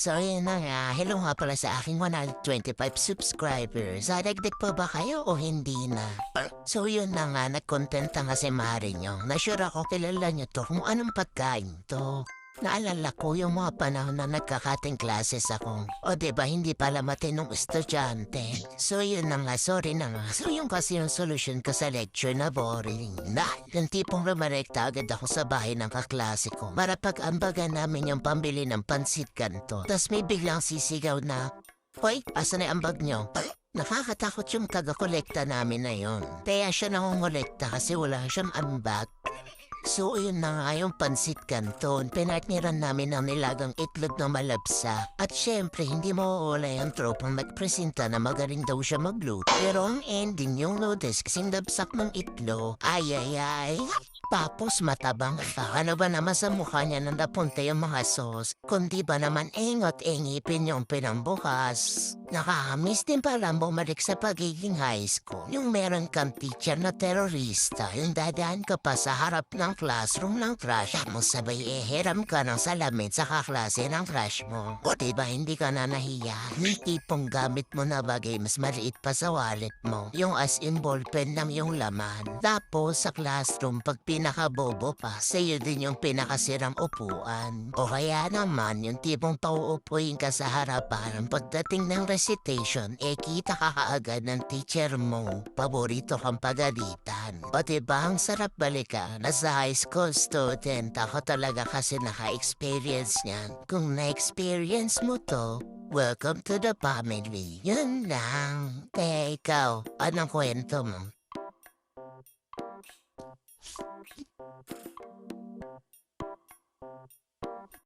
So yun na nga, hello nga pala sa aking 125 subscribers. Dagdag pa ba kayo o hindi na? So yun na nga, nag-content na nga si Mari nyo. Na-sure ako kilala nyo to kung anong pagkain to. Naalala ko yung mga panahon na nagkakating classes ako. O diba, hindi pala matinong estudyante. So yun na nga, sorry na nga. So yung kasi yung solution ko sa lecture na boring. Yung tipong rumarekta agad ako sa bahay ng kaklase ko. Para pag-ambagan namin yung pambili ng pansit kanto. Tas may biglang sisigaw na, "Hoy, asa na yung ambag nyo?" Nakakatakot yung taga-kolekta namin na yon. Kaya siya nangongolekta kasi wala siyang ambag. So yun na nga yung pansit canton, pinatniran namin ng nilagang itlog na malabsa. At syempre hindi mo ula yung tropang nagpresenta na magaling daw siya magluto. Pero ang ending yung noodles kasing dabsak ng itlog. Ay ay ay. Tapos matabang pa. Ano ba naman sa mukha niya nang napunta yung mga sauce? Kundi ba naman engot engipin yung pinambukas? Nakakamiss din pala bumalik sa pagiging high school. Yung meron kang teacher na terorista, yung dadaan ka pa sa harap ng classroom ng crush mo sabay hiram ka ng salamin sa kaklase ng crush mo. O diba hindi ka na nahiya? Yung tipong gamit mo na bagay mas maliit pa sa wallet mo. Yung as in ballpen lang yung laman. Tapos sa classroom pag pinakabobo pa, sa'yo din yung pinakasirang upuan. O kaya naman yung tipong pauupuin ka sa harapan pagdating ng recitation, kita ka kaagad ng teacher mo. Paborito kang pagalitan. O diba ang sarap balikan? Nasa high school student, ako talaga kasi naka-experience niyan. Kung na-experience mo to, welcome to the family. Yun lang. Kaya ikaw, anong kwento mo?